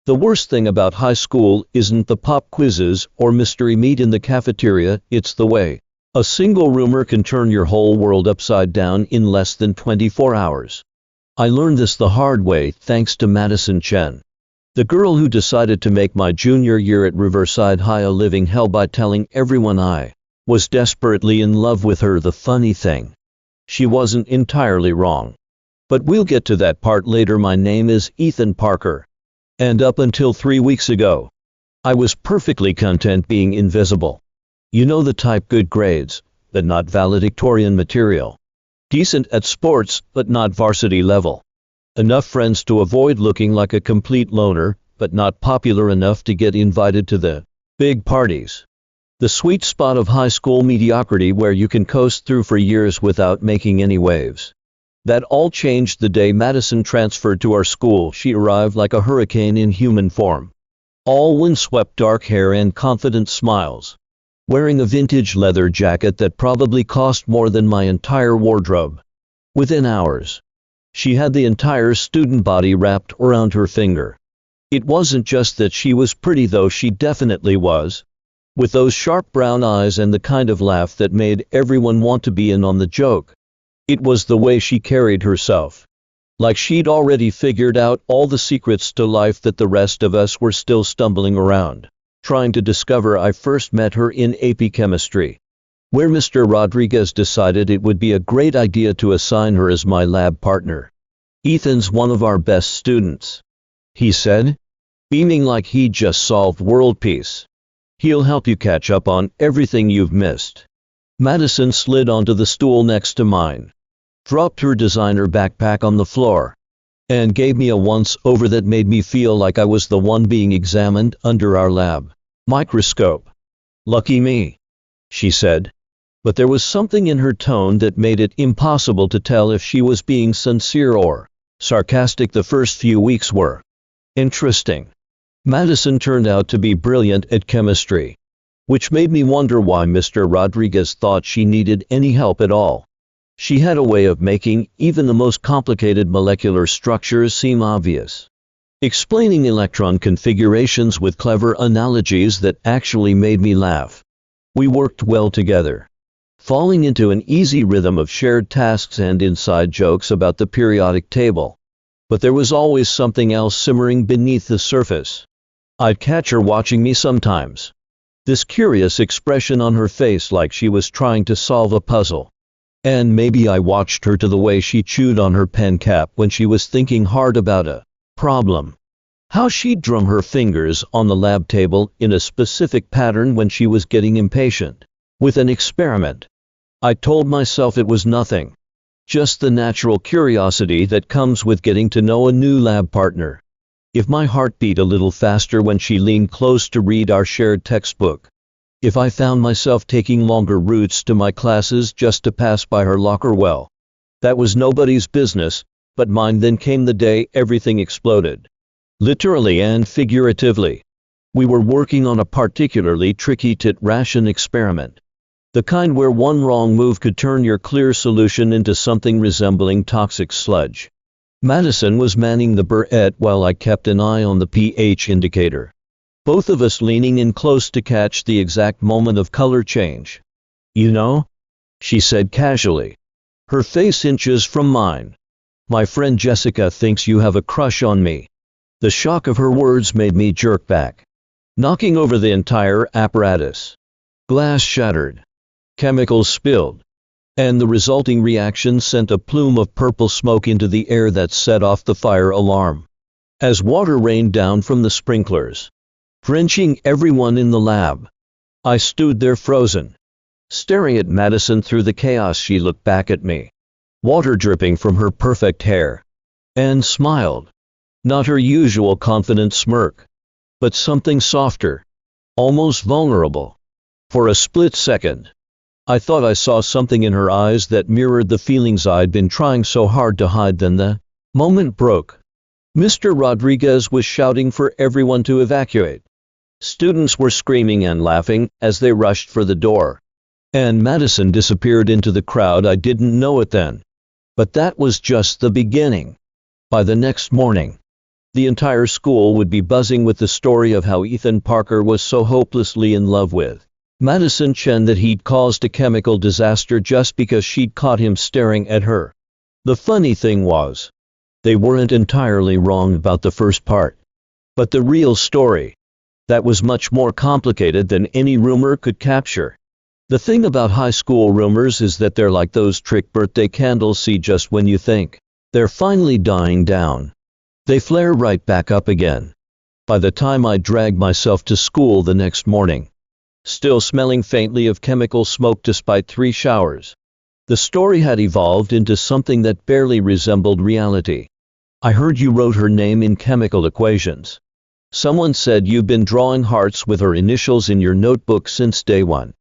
The worst thing about high school isn't the pop quizzes or mystery meat in the cafeteria, it's the way a single rumor can turn your whole world upside down in less than 24 hours. I learned this the hard way thanks to Madison Chen, the girl who decided to make my junior year at Riverside High a living hell by telling everyone I was desperately in love with her. The funny thing, she wasn't entirely wrong. But we'll get to that part later. My name is Ethan Parker. And up until 3 weeks ago, I was perfectly content being invisible. You know the type: good grades, but not valedictorian material. Decent at sports, but not varsity level. Enough friends to avoid looking like a complete loner, but not popular enough to get invited to the big parties. The sweet spot of high school mediocrity where you can coast through for years without making any waves. That all changed the day Madison transferred to our school. She arrived like a hurricane in human form. All windswept dark hair and confident smiles. Wearing a vintage leather jacket that probably cost more than my entire wardrobe. Within hours, she had the entire student body wrapped around her finger. It wasn't just that she was pretty, though she definitely was. With those sharp brown eyes and the kind of laugh that made everyone want to be in on the joke. It was the way she carried herself. Like she'd already figured out all the secrets to life that the rest of us were still stumbling around, trying to discover. I first met her in AP Chemistry, where Mr. Rodriguez decided it would be a great idea to assign her as my lab partner. "Ethan's one of our best students," he said, beaming like he'd just solved world peace. "He'll help you catch up on everything you've missed." Madison slid onto the stool next to mine, dropped her designer backpack on the floor, and gave me a once-over that made me feel like I was the one being examined under our lab microscope. "Lucky me," she said, but there was something in her tone that made it impossible to tell if she was being sincere or sarcastic. The first few weeks were interesting. Madison turned out to be brilliant at chemistry, which made me wonder why Mr. Rodriguez thought she needed any help at all. She had a way of making even the most complicated molecular structures seem obvious, explaining electron configurations with clever analogies that actually made me laugh. We worked well together, falling into an easy rhythm of shared tasks and inside jokes about the periodic table. But there was always something else simmering beneath the surface. I'd catch her watching me sometimes, this curious expression on her face like she was trying to solve a puzzle. And maybe I watched her to the way she chewed on her pen cap when she was thinking hard about a problem. How she'd drum her fingers on the lab table in a specific pattern when she was getting impatient with an experiment. I told myself it was nothing, just the natural curiosity that comes with getting to know a new lab partner. If my heart beat a little faster when she leaned close to read our shared textbook. If I found myself taking longer routes to my classes just to pass by her locker, well, that was nobody's business but mine. Then came the day everything exploded. Literally and figuratively. We were working on a particularly tricky tit ration experiment. The kind where one wrong move could turn your clear solution into something resembling toxic sludge. Madison was manning the burette while I kept an eye on the pH indicator, both of us leaning in close to catch the exact moment of color change. "You know," she said casually, her face inches from mine, "my friend Jessica thinks you have a crush on me." The shock of her words made me jerk back, knocking over the entire apparatus. Glass shattered, chemicals spilled, and the resulting reaction sent a plume of purple smoke into the air that set off the fire alarm. As water rained down from the sprinklers, drenching everyone in the lab, I stood there frozen, staring at Madison through the chaos. She looked back at me, water dripping from her perfect hair, and smiled. Not her usual confident smirk, but something softer, almost vulnerable. For a split second, I thought I saw something in her eyes that mirrored the feelings I'd been trying so hard to hide. Then the moment broke. Mr. Rodriguez was shouting for everyone to evacuate. Students were screaming and laughing as they rushed for the door. And Madison disappeared into the crowd. I didn't know it then, but that was just the beginning. By the next morning, The entire school would be buzzing with the story of how Ethan Parker was so hopelessly in love with Madison Chen that he'd caused a chemical disaster just because she'd caught him staring at her. The funny thing was, they weren't entirely wrong about the first part. But the real story, that was much more complicated than any rumor could capture. The thing about high school rumors is that they're like those trick birthday candles, see, just when you think they're finally dying down, they flare right back up again. By the time I dragged myself to school the next morning, still smelling faintly of chemical smoke despite 3 showers, the story had evolved into something that barely resembled reality. I heard you wrote her name in chemical equations. Someone said you've been drawing hearts with her initials in your notebook since day one.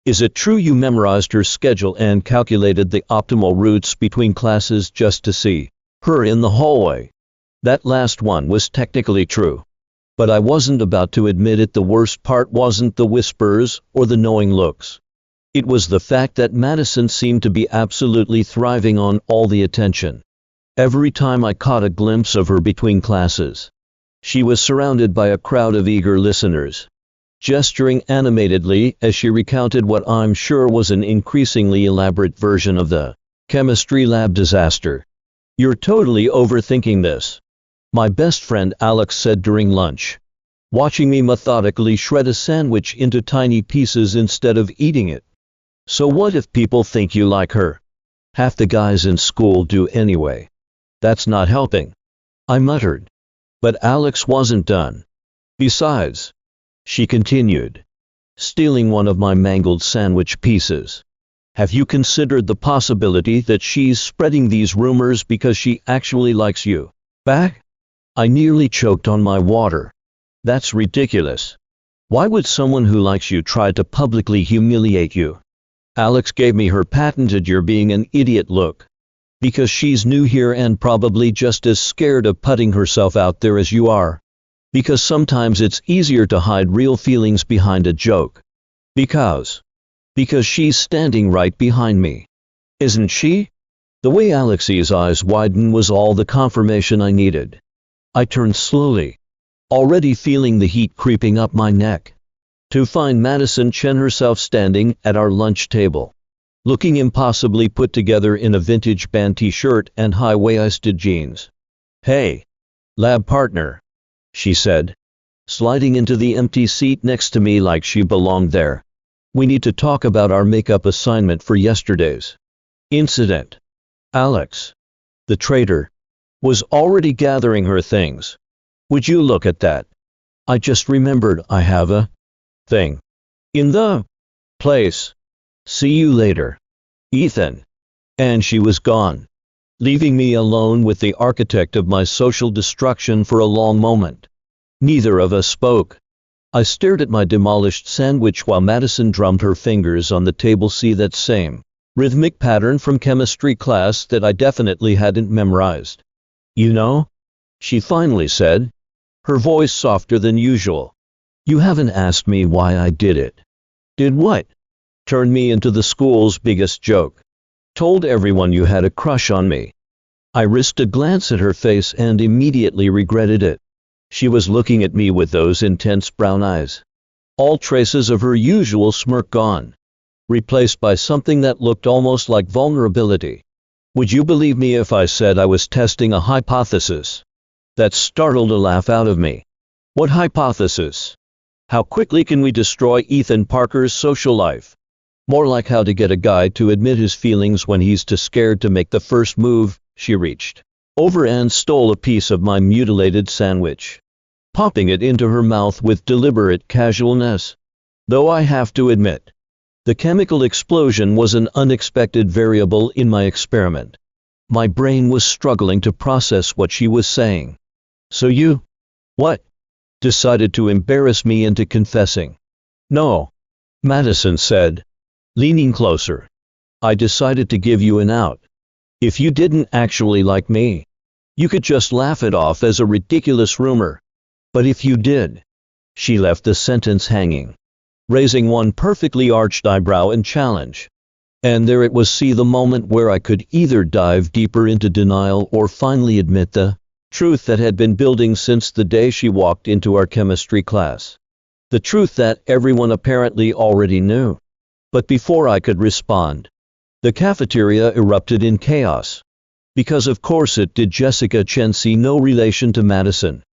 Is it true you memorized her schedule and calculated the optimal routes between classes just to see her in the hallway? That last one was technically true. But I wasn't about to admit it. The worst part wasn't the whispers or the knowing looks. It was the fact that Madison seemed to be absolutely thriving on all the attention. Every time I caught a glimpse of her between classes, she was surrounded by a crowd of eager listeners, gesturing animatedly as she recounted what I'm sure was an increasingly elaborate version of the chemistry lab disaster. "You're totally overthinking this," my best friend Alex said during lunch, watching me methodically shred a sandwich into tiny pieces instead of eating it. "So what if people think you like her? Half the guys in school do anyway. That's not helping," I muttered. But Alex wasn't done. "Besides," she continued, stealing one of my mangled sandwich pieces, "have you considered the possibility that she's spreading these rumors because she actually likes you back?" I nearly choked on my water. "That's ridiculous. Why would someone who likes you try to publicly humiliate you?" Alex gave me her patented "you're being an idiot" look. "Because she's new here and probably just as scared of putting herself out there as you are. Because sometimes it's easier to hide real feelings behind a joke. Because she's standing right behind me. Isn't she?" The way Alex's eyes widened was all the confirmation I needed. I turned slowly, already feeling the heat creeping up my neck, to find Madison Chen herself standing at our lunch table, looking impossibly put together in a vintage band t-shirt and high-waisted jeans. "Hey, lab partner," she said, sliding into the empty seat next to me like she belonged there. "We need to talk about our makeup assignment for yesterday's incident." Alex, the traitor, was already gathering her things. "Would you look at that? I just remembered I have a thing in the place. See you later, Ethan." And she was gone, leaving me alone with the architect of my social destruction for a long moment. Neither of us spoke. I stared at my demolished sandwich while Madison drummed her fingers on the table. "See that same rhythmic pattern from chemistry class that I definitely hadn't memorized? You know?" she finally said, her voice softer than usual. "You haven't asked me why I did it." "Did what?" "Turned me into the school's biggest joke. Told everyone you had a crush on me." I risked a glance at her face and immediately regretted it. She was looking at me with those intense brown eyes, all traces of her usual smirk gone, replaced by something that looked almost like vulnerability. "Would you believe me if I said I was testing a hypothesis?" That startled a laugh out of me. "What hypothesis?" "How quickly can we destroy Ethan Parker's social life?" "More like how to get a guy to admit his feelings when he's too scared to make the first move." She reached over and stole a piece of my mutilated sandwich, popping it into her mouth with deliberate casualness. Though I have to admit, the chemical explosion was an unexpected variable in my experiment. My brain was struggling to process what she was saying. "So you, what, decided to embarrass me into confessing?" "No," Madison said, leaning closer. "I decided to give you an out. If you didn't actually like me, you could just laugh it off as a ridiculous rumor. But if you did..." She left the sentence hanging, raising one perfectly arched eyebrow in challenge. And there it was. See, the moment where I could either dive deeper into denial or finally admit the Truth that had been building since the day she walked into our chemistry class. The truth that everyone apparently already knew. But before I could respond, the cafeteria erupted in chaos. Because of course it did. Jessica Chen, see no relation to Madison,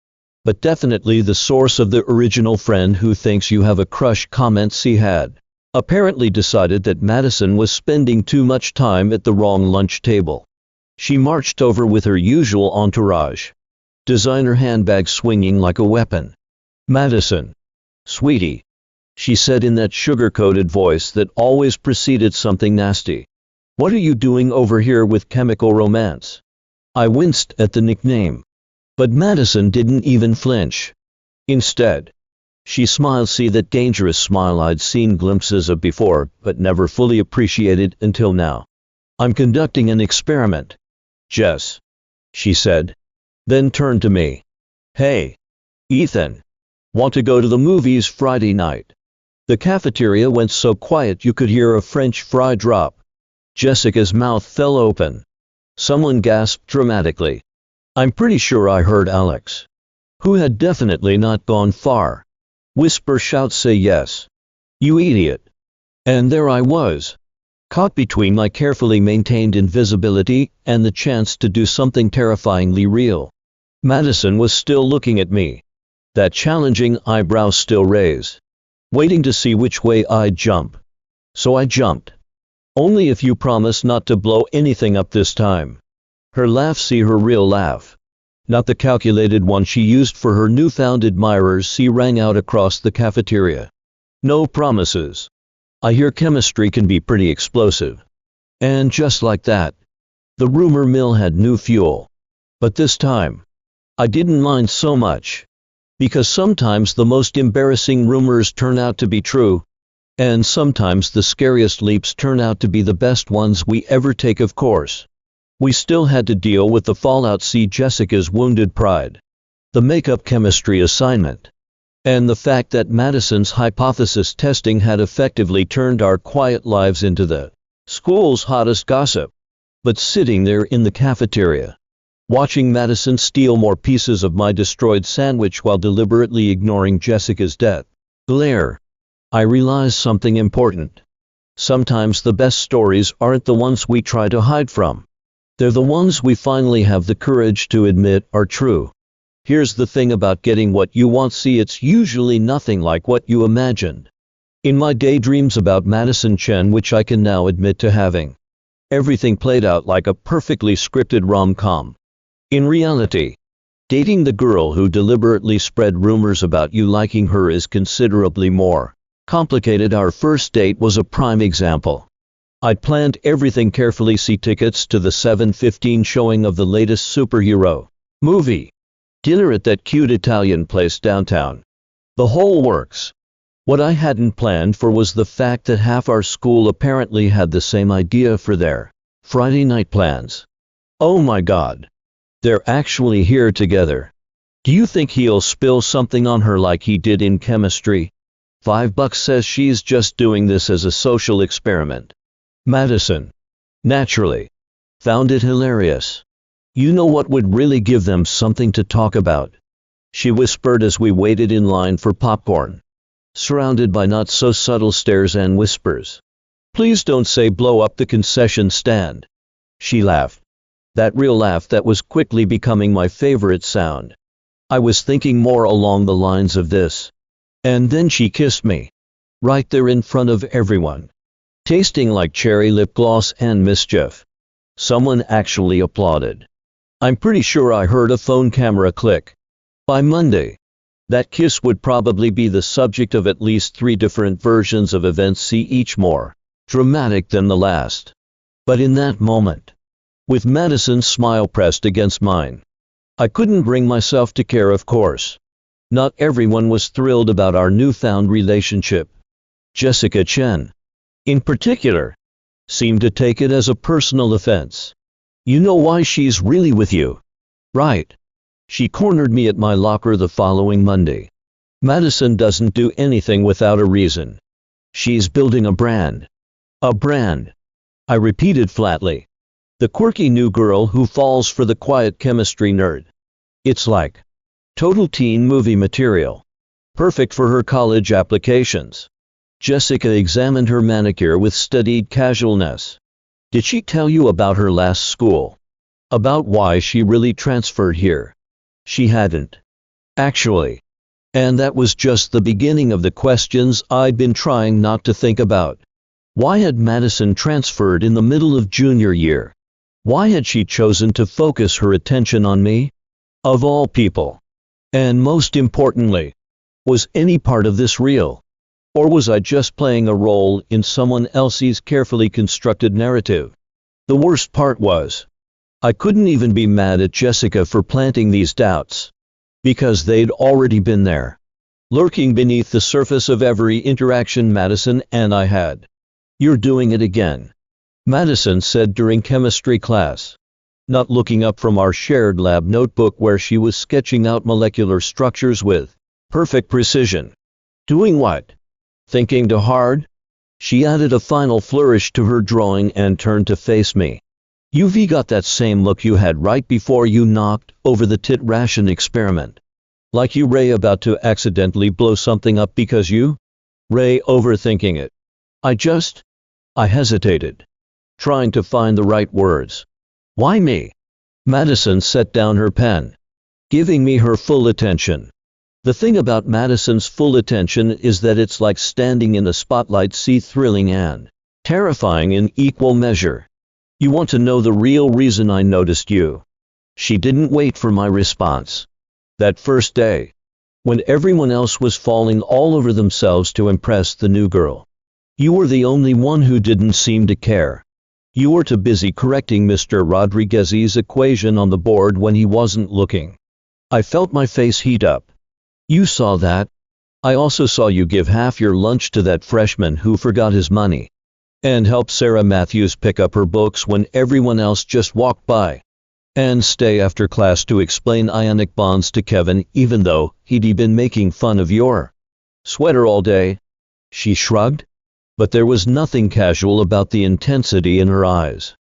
but definitely the source of the original friend who thinks you have a crush. Comments he had apparently decided that Madison was spending too much time at the wrong lunch table. She marched over with her usual entourage, designer handbag swinging like a weapon. "Madison, sweetie," she said in that sugar-coated voice that always preceded something nasty. "What are you doing over here with Chemical Romance?" I winced at the nickname, but Madison didn't even flinch. Instead, she smiled, see that dangerous smile I'd seen glimpses of before, but never fully appreciated until now. "I'm conducting an experiment, Jess," she said, then turned to me. "Hey, Ethan, want to go to the movies Friday night?" The cafeteria went so quiet you could hear a French fry drop. Jessica's mouth fell open. Someone gasped dramatically. I'm pretty sure I heard Alex, who had definitely not gone far, whisper shout, "Say yes, you idiot." And there I was, caught between my carefully maintained invisibility and the chance to do something terrifyingly real. Madison was still looking at me, that challenging eyebrow still raised, waiting to see which way I'd jump. So I jumped. "Only if you promise not to blow anything up this time." Her laugh, see her real laugh, not the calculated one she used for her newfound admirers, rang out across the cafeteria. "No promises. I hear chemistry can be pretty explosive." And just like that, the rumor mill had new fuel. But this time, I didn't mind so much, because sometimes the most embarrassing rumors turn out to be true, and sometimes the scariest leaps turn out to be the best ones we ever take. Of course, we still had to deal with the fallout, see Jessica's wounded pride, the makeup chemistry assignment, and the fact that Madison's hypothesis testing had effectively turned our quiet lives into the school's hottest gossip. But sitting there in the cafeteria, watching Madison steal more pieces of my destroyed sandwich while deliberately ignoring Jessica's death glare, I realized something important. Sometimes the best stories aren't the ones we try to hide from. They're the ones we finally have the courage to admit are true. Here's the thing about getting what you want, see, it's usually nothing like what you imagined. In my daydreams about Madison Chen, which I can now admit to having, everything played out like a perfectly scripted rom-com. In reality, dating the girl who deliberately spread rumors about you liking her is considerably more complicated. Our first date was a prime example. I'd planned everything carefully, see tickets to the 7:15 showing of the latest superhero movie, dinner at that cute Italian place downtown, the whole works. What I hadn't planned for was the fact that half our school apparently had the same idea for their Friday night plans. Oh my God, they're actually here together. Do you think he'll spill something on her like he did in chemistry? $5 says she's just doing this as a social experiment. Madison, naturally, found it hilarious. "You know what would really give them something to talk about?" she whispered as we waited in line for popcorn, surrounded by not so subtle stares and whispers. "Please don't say blow up the concession stand." She laughed, that real laugh that was quickly becoming my favorite sound. I was thinking more along the lines of this. And then she kissed me, right there in front of everyone, tasting like cherry lip gloss and mischief. Someone actually applauded. I'm pretty sure I heard a phone camera click. By Monday, that kiss would probably be the subject of at least 3 different versions of events, see each more dramatic than the last. But in that moment, with Madison's smile pressed against mine, I couldn't bring myself to care. Of course, not everyone was thrilled about our newfound relationship. Jessica Chen, in particular, seemed to take it as a personal offense. "You know why she's really with you, right?" She cornered me at my locker the following Monday. "Madison doesn't do anything without a reason. She's building a brand." "A brand," I repeated flatly. "The quirky new girl who falls for the quiet chemistry nerd." It's like total teen movie material. Perfect for her college applications. Jessica examined her manicure with studied casualness. Did she tell you about her last school? About why she really transferred here? She hadn't. Actually. And that was just the beginning of the questions I'd been trying not to think about. Why had Madison transferred in the middle of junior year? Why had she chosen to focus her attention on me? Of all people. And most importantly, was any part of this real? Or was I just playing a role in someone else's carefully constructed narrative? The worst part was, I couldn't even be mad at Jessica for planting these doubts. Because they'd already been there. Lurking beneath the surface of every interaction Madison and I had. You're doing it again, Madison said during chemistry class. Not looking up from our shared lab notebook where she was sketching out molecular structures with perfect precision. Doing what? Thinking too hard? She added a final flourish to her drawing and turned to face me. You've got that same look you had right before you knocked over the tit ration experiment. Like you Ray about to accidentally blow something up because you? Ray overthinking it. I hesitated. Trying to find the right words. Why me? Madison set down her pen. Giving me her full attention. The thing about Madison's full attention is that it's like standing in the spotlight, thrilling and terrifying in equal measure. You want to know the real reason I noticed you? She didn't wait for my response. That first day, when everyone else was falling all over themselves to impress the new girl, you were the only one who didn't seem to care. You were too busy correcting Mr. Rodriguez's equation on the board when he wasn't looking. I felt my face heat up. You saw that? I also saw you give half your lunch to that freshman who forgot his money. And help Sarah Matthews pick up her books when everyone else just walked by. And stay after class to explain ionic bonds to Kevin even though he'd been making fun of your sweater all day. She shrugged. But there was nothing casual about the intensity in her eyes.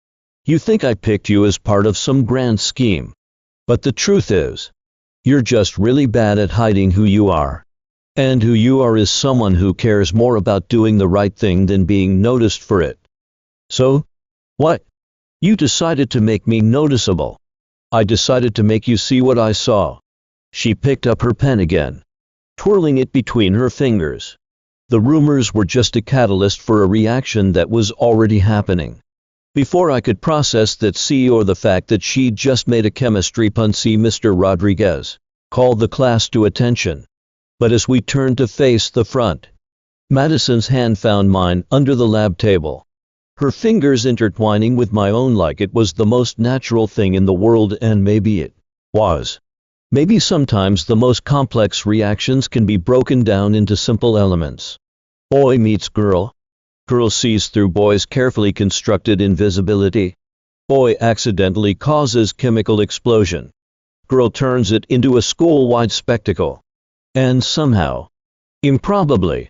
You think I picked you as part of some grand scheme. But the truth is, you're just really bad at hiding who you are. And who you are is someone who cares more about doing the right thing than being noticed for it. So? What? You decided to make me noticeable. I decided to make you see what I saw. She picked up her pen again, twirling it between her fingers. The rumors were just a catalyst for a reaction that was already happening. Before I could process that or the fact that she'd just made a chemistry pun, Mr. Rodriguez called the class to attention. But as we turned to face the front, Madison's hand found mine under the lab table. Her fingers intertwining with my own like it was the most natural thing in the world, and maybe it was. Maybe sometimes the most complex reactions can be broken down into simple elements. Boy meets girl. Girl sees through boy's carefully constructed invisibility. Boy accidentally causes chemical explosion. Girl turns it into a school-wide spectacle. And somehow, improbably,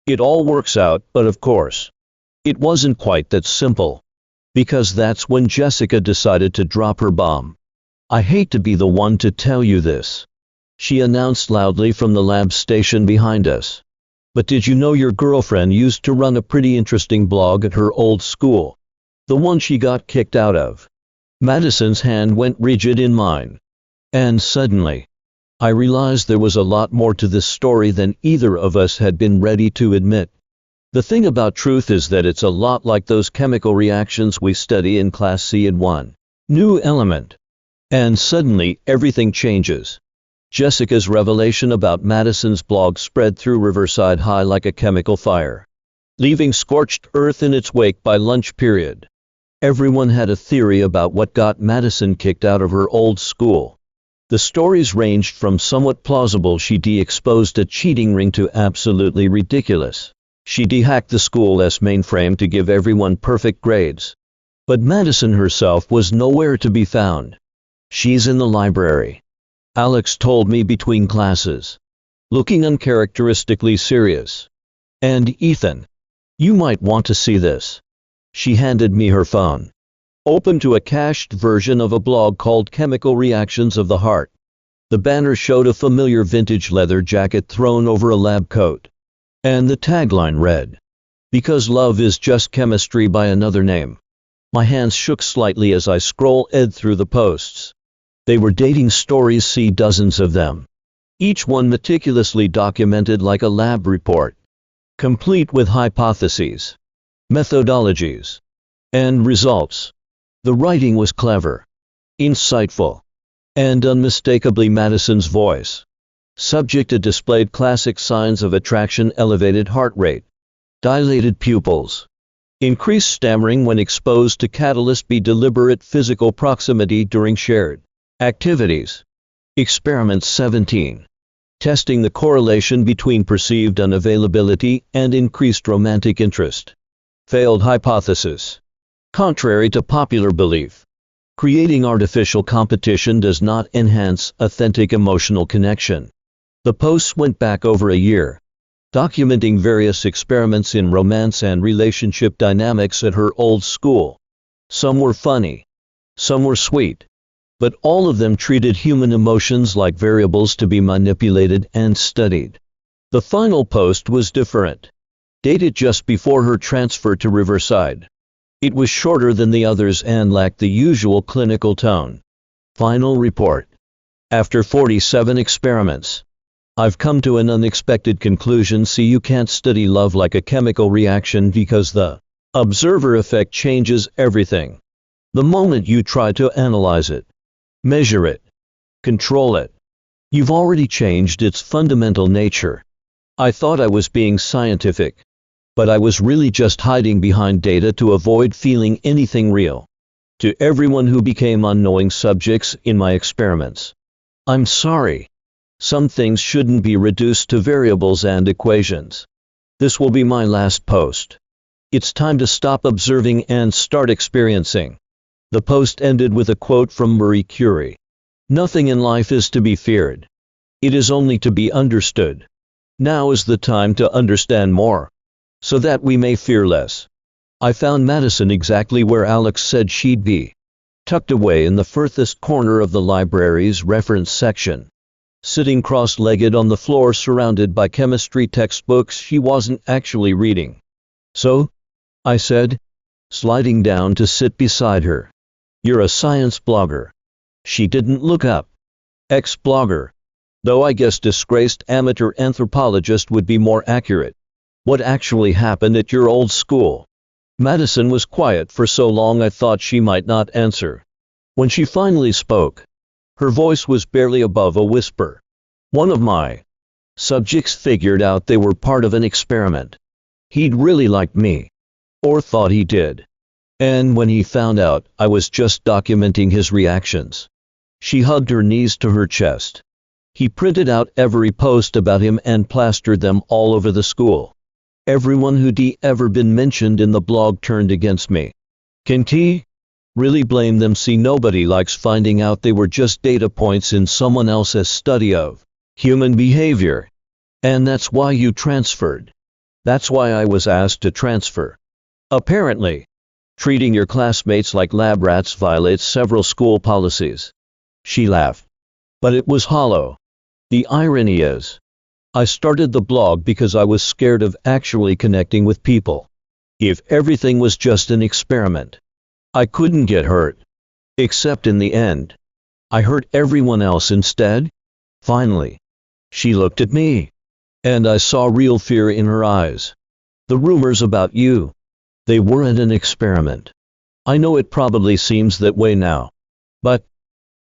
it all works out, but of course, it wasn't quite that simple. Because that's when Jessica decided to drop her bomb. I hate to be the one to tell you this, she announced loudly from the lab station behind us. But did you know your girlfriend used to run a pretty interesting blog at her old school? The one she got kicked out of. Madison's hand went rigid in mine. And suddenly, I realized there was a lot more to this story than either of us had been ready to admit. The thing about truth is that it's a lot like those chemical reactions we study in Class C in one new element. And suddenly, everything changes. Jessica's revelation about Madison's blog spread through Riverside High like a chemical fire, leaving scorched earth in its wake by lunch period. Everyone had a theory about what got Madison kicked out of her old school. The stories ranged from somewhat plausible she'd exposed a cheating ring to absolutely ridiculous. She'd hacked the school's mainframe to give everyone perfect grades. But Madison herself was nowhere to be found. She's in the library, Alex told me between classes, looking uncharacteristically serious. And Ethan, you might want to see this. She handed me her phone. Open to a cached version of a blog called Chemical Reactions of the Heart. The banner showed a familiar vintage leather jacket thrown over a lab coat. And the tagline read, "Because love is just chemistry by another name." My hands shook slightly as I scrolled through the posts. They were dating stories, see dozens of them. Each one meticulously documented like a lab report, complete with hypotheses, methodologies, and results. The writing was clever, insightful, and unmistakably Madison's voice. Subject displayed classic signs of attraction: elevated heart rate, dilated pupils, increased stammering when exposed to catalyst B, deliberate physical proximity during shared activities. Experiment 17. Testing the correlation between perceived unavailability and increased romantic interest. Failed hypothesis. Contrary to popular belief, creating artificial competition does not enhance authentic emotional connection. The posts went back over a year, documenting various experiments in romance and relationship dynamics at her old school. Some were funny, some were sweet, but all of them treated human emotions like variables to be manipulated and studied. The final post was different, dated just before her transfer to Riverside. It was shorter than the others and lacked the usual clinical tone. Final report. After 47 experiments, I've come to an unexpected conclusion. See, you can't study love like a chemical reaction because the observer effect changes everything. The moment you try to analyze it, measure it, control it, you've already changed its fundamental nature. I thought I was being scientific, but I was really just hiding behind data to avoid feeling anything real. To everyone who became unknowing subjects in my experiments, I'm sorry. Some things shouldn't be reduced to variables and equations. This will be my last post. It's time to stop observing and start experiencing. The post ended with a quote from Marie Curie. Nothing in life is to be feared. It is only to be understood. Now is the time to understand more, so that we may fear less. I found Madison exactly where Alex said she'd be, tucked away in the furthest corner of the library's reference section. Sitting cross-legged on the floor surrounded by chemistry textbooks she wasn't actually reading. "So?" I said, sliding down to sit beside her. "You're a science blogger." She didn't look up. Ex-blogger. Though I guess disgraced amateur anthropologist would be more accurate. "What actually happened at your old school?" Madison was quiet for so long I thought she might not answer. When she finally spoke, her voice was barely above a whisper. "One of my subjects figured out they were part of an experiment. He'd really liked me, or thought he did. And when he found out I was just documenting his reactions." She hugged her knees to her chest. "He printed out every post about him and plastered them all over the school. Everyone who'd ever been mentioned in the blog turned against me. Can't he really blame them? See, nobody likes finding out they were just data points in someone else's study of human behavior. And that's why you transferred. That's why I was asked to transfer. Apparently, treating your classmates like lab rats violates several school policies." She laughed, but it was hollow. "The irony is, I started the blog because I was scared of actually connecting with people. If everything was just an experiment, I couldn't get hurt. Except in the end, I hurt everyone else instead." Finally, she looked at me, and I saw real fear in her eyes. "The rumors about you, they weren't an experiment. I know it probably seems that way now. But,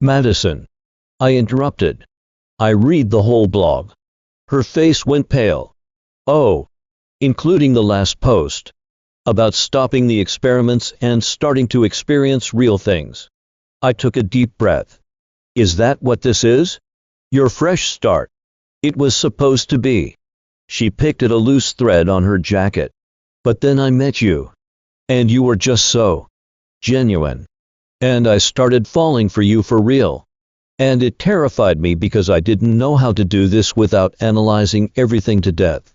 Madison," I interrupted, "I read the whole blog." Her face went pale. "Oh, including the last post, about stopping the experiments and starting to experience real things." I took a deep breath. "Is that what this is? Your fresh start?" "It was supposed to be." She picked at a loose thread on her jacket. "But then I met you. And you were just so genuine. And I started falling for you for real. And it terrified me because I didn't know how to do this without analyzing everything to death.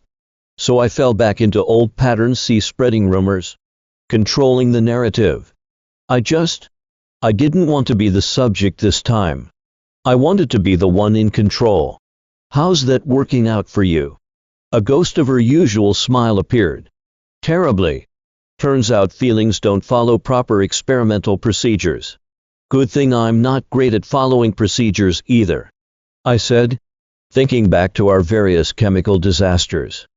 So I fell back into old patterns, see, spreading rumors, controlling the narrative. I didn't want to be the subject this time. I wanted to be the one in control. How's that working out for you? A ghost of her usual smile appeared. Terribly. Turns out feelings don't follow proper experimental procedures. Good thing I'm not great at following procedures either, I said, thinking back to our various chemical disasters.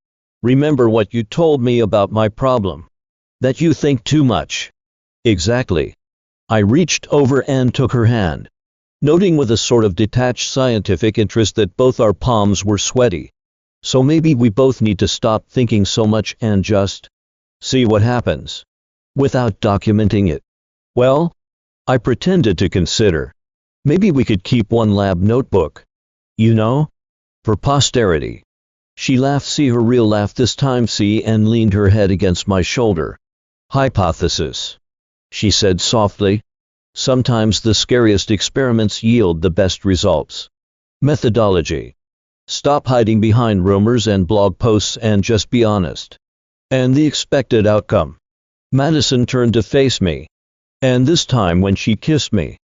Remember what you told me about my problem? That you think too much. Exactly. I reached over and took her hand, noting with a sort of detached scientific interest that both our palms were sweaty. So maybe we both need to stop thinking so much and just see what happens, without documenting it. Well, I pretended to consider. Maybe we could keep one lab notebook. You know? For posterity. She laughed, see her real laugh this time, see, and leaned her head against my shoulder. Hypothesis, she said softly. Sometimes the scariest experiments yield the best results. Methodology. Stop hiding behind rumors and blog posts and just be honest. And the expected outcome. Madison turned to face me. And this time when she kissed me,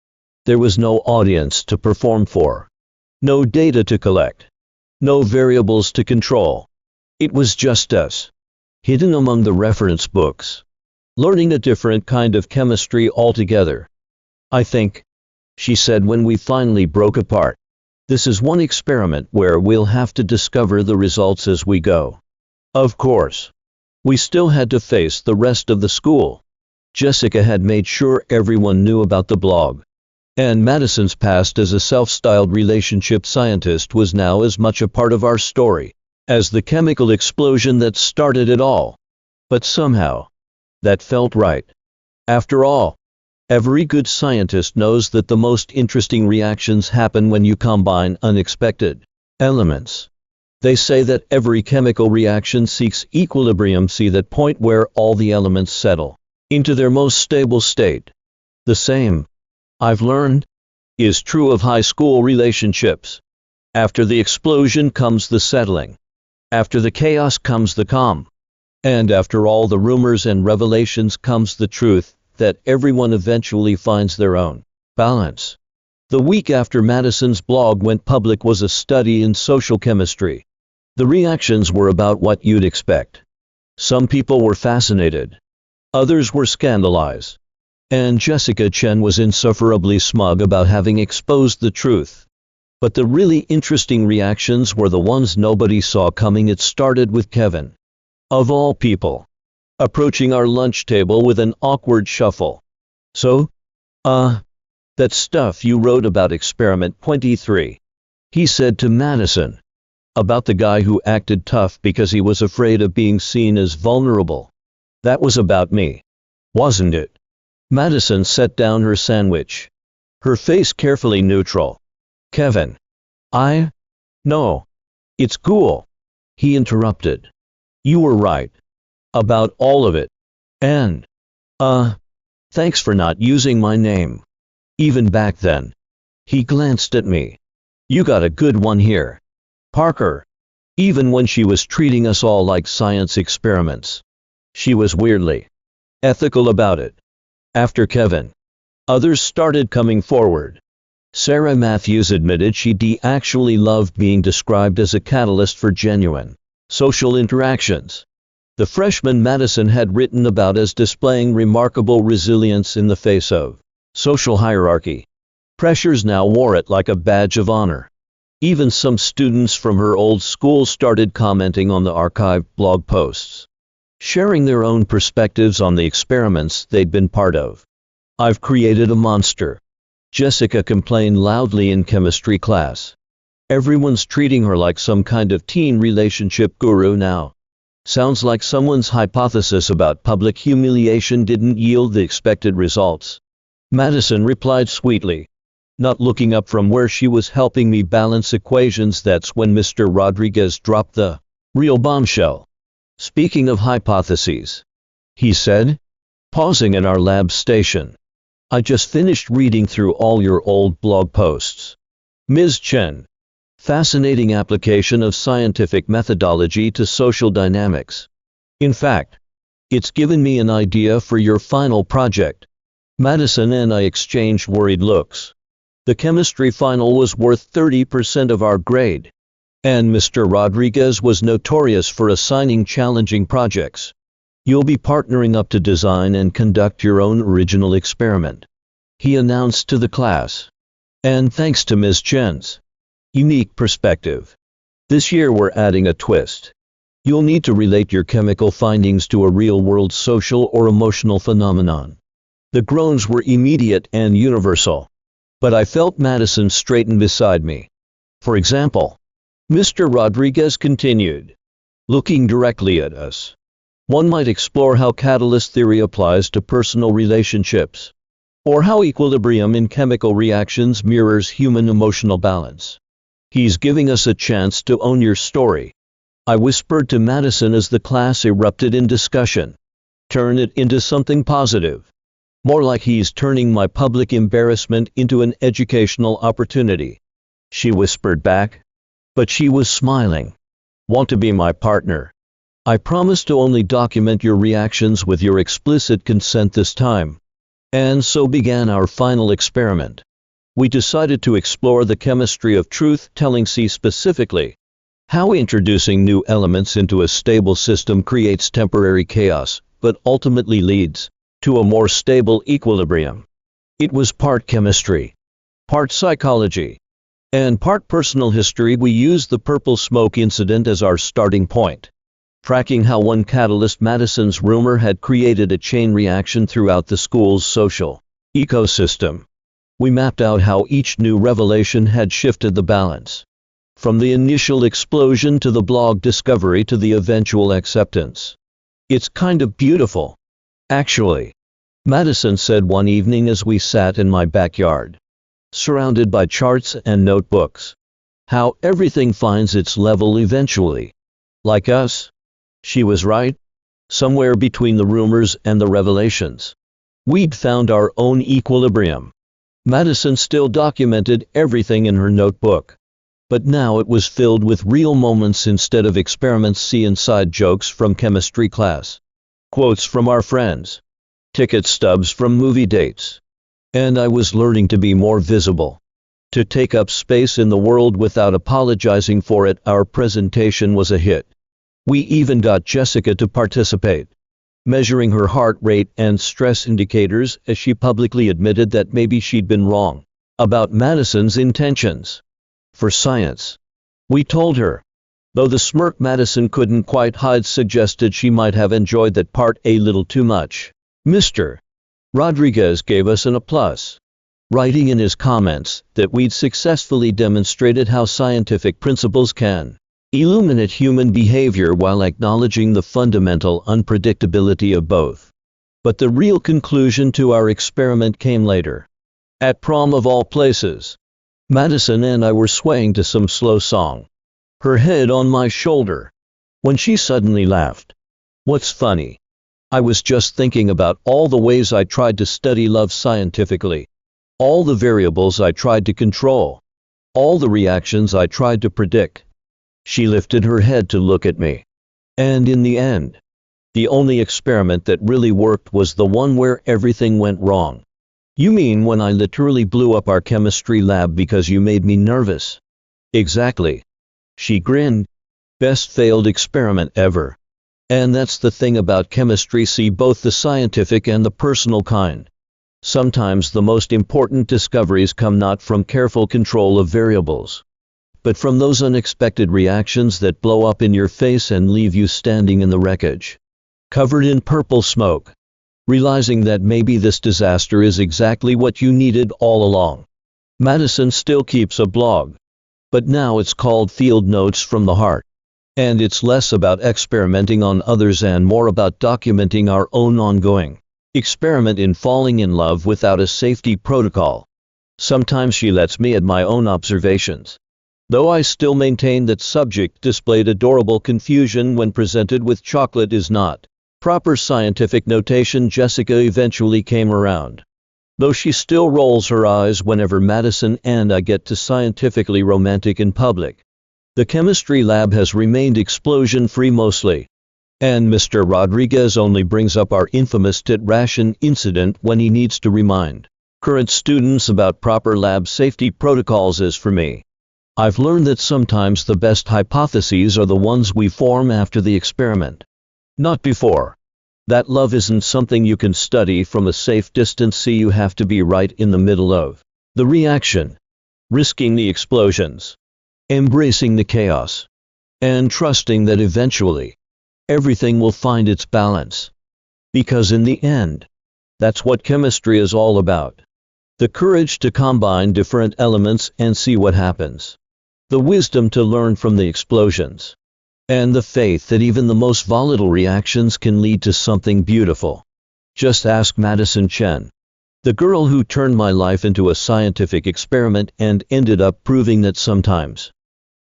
there was no audience to perform for. No data to collect. No variables to control. It was just us, hidden among the reference books, learning a different kind of chemistry altogether. I think, she said when we finally broke apart, this is one experiment where we'll have to discover the results as we go. Of course. We still had to face the rest of the school. Jessica had made sure everyone knew about the blog. And Madison's past as a self-styled relationship scientist was now as much a part of our story as the chemical explosion that started it all. But somehow, that felt right. After all, every good scientist knows that the most interesting reactions happen when you combine unexpected elements. They say that every chemical reaction seeks equilibrium, see that point where all the elements settle into their most stable state. The same, I've learned, is true of high school relationships. After the explosion comes the settling. After the chaos comes the calm. And after all the rumors and revelations comes the truth that everyone eventually finds their own balance. The week after Madison's blog went public was a study in social chemistry. The reactions were about what you'd expect. Some people were fascinated. Others were scandalized. And Jessica Chen was insufferably smug about having exposed the truth. But the really interesting reactions were the ones nobody saw coming. It started with Kevin, of all people, approaching our lunch table with an awkward shuffle. So, that stuff you wrote about experiment 23, he said to Madison. About the guy who acted tough because he was afraid of being seen as vulnerable. That was about me, wasn't it? Madison set down her sandwich, her face carefully neutral. Kevin. No. It's cool. He interrupted. You were right. About all of it. And, thanks for not using my name. Even back then. He glanced at me. You got a good one here, Parker. Even when she was treating us all like science experiments, she was weirdly ethical about it. After Kevin, others started coming forward. Sarah Matthews admitted she'd actually loved being described as a catalyst for genuine social interactions. The freshman Madison had written about as displaying remarkable resilience in the face of social hierarchy. Pressures now wore it like a badge of honor. Even some students from her old school started commenting on the archived blog posts, sharing their own perspectives on the experiments they'd been part of. I've created a monster, Jessica complained loudly in chemistry class. Everyone's treating her like some kind of teen relationship guru now. Sounds like someone's hypothesis about public humiliation didn't yield the expected results. Madison replied sweetly, not looking up from where she was helping me balance equations. That's when Mr. Rodriguez dropped the real bombshell. Speaking of hypotheses, he said, pausing at our lab station. I just finished reading through all your old blog posts. Ms. Chen. Fascinating application of scientific methodology to social dynamics. In fact, it's given me an idea for your final project. Madison and I exchanged worried looks. The chemistry final was worth 30% of our grade. And Mr. Rodriguez was notorious for assigning challenging projects. You'll be partnering up to design and conduct your own original experiment, he announced to the class. And thanks to Ms. Chen's unique perspective, this year we're adding a twist. You'll need to relate your chemical findings to a real-world social or emotional phenomenon. The groans were immediate and universal. But I felt Madison straighten beside me. For example, Mr. Rodriguez continued, looking directly at us. One might explore how catalyst theory applies to personal relationships, or how equilibrium in chemical reactions mirrors human emotional balance. He's giving us a chance to own your story, I whispered to Madison as the class erupted in discussion. Turn it into something positive. More like he's turning my public embarrassment into an educational opportunity. She whispered back, but she was smiling. Want to be my partner? I promise to only document your reactions with your explicit consent this time. And so began our final experiment. We decided to explore the chemistry of truth-telling. Specifically, how introducing new elements into a stable system creates temporary chaos, but ultimately leads to a more stable equilibrium. It was part chemistry, part psychology, and part personal history. We used the purple smoke incident as our starting point, tracking how one catalyst, Madison's rumor, had created a chain reaction throughout the school's social ecosystem. We mapped out how each new revelation had shifted the balance, from the initial explosion to the blog discovery to the eventual acceptance. It's kind of beautiful, actually, Madison said one evening as we sat in my backyard, surrounded by charts and notebooks. How everything finds its level eventually. Like us. She was right. Somewhere between the rumors and the revelations, we'd found our own equilibrium. Madison still documented everything in her notebook, but now it was filled with real moments instead of experiments. See inside jokes from chemistry class, quotes from our friends, ticket stubs from movie dates. And I was learning to be more visible, to take up space in the world without apologizing for it. Our presentation was a hit. We even got Jessica to participate, measuring her heart rate and stress indicators as she publicly admitted that maybe she'd been wrong about Madison's intentions for science. We told her, though the smirk Madison couldn't quite hide suggested she might have enjoyed that part a little too much. Mr. Rodriguez gave us an applause, writing in his comments that we'd successfully demonstrated how scientific principles can illuminate human behavior while acknowledging the fundamental unpredictability of both. But the real conclusion to our experiment came later. At prom of all places, Madison and I were swaying to some slow song, her head on my shoulder, when she suddenly laughed. What's funny? I was just thinking about all the ways I tried to study love scientifically, all the variables I tried to control, all the reactions I tried to predict. She lifted her head to look at me. And in the end, the only experiment that really worked was the one where everything went wrong. You mean when I literally blew up our chemistry lab because you made me nervous? Exactly. She grinned. Best failed experiment ever. And that's the thing about chemistry. See, both the scientific and the personal kind. Sometimes the most important discoveries come not from careful control of variables, but from those unexpected reactions that blow up in your face and leave you standing in the wreckage, covered in purple smoke, realizing that maybe this disaster is exactly what you needed all along. Madison still keeps a blog, but now it's called Field Notes from the Heart. And it's less about experimenting on others and more about documenting our own ongoing experiment in falling in love without a safety protocol. Sometimes she lets me add my own observations, though I still maintain that subject displayed adorable confusion when presented with chocolate is not proper scientific notation. Jessica eventually came around, though she still rolls her eyes whenever Madison and I get too scientifically romantic in public. The chemistry lab has remained explosion-free mostly, and Mr. Rodriguez only brings up our infamous tit ration incident when he needs to remind current students about proper lab safety protocols is for me. I've learned that sometimes the best hypotheses are the ones we form after the experiment, not before. That love isn't something you can study from a safe distance, so you have to be right in the middle of the reaction, risking the explosions, embracing the chaos, and trusting that eventually everything will find its balance. Because in the end, that's what chemistry is all about. The courage to combine different elements and see what happens. The wisdom to learn from the explosions. And the faith that even the most volatile reactions can lead to something beautiful. Just ask Madison Chen, the girl who turned my life into a scientific experiment and ended up proving that sometimes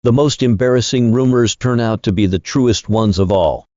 the most embarrassing rumors turn out to be the truest ones of all.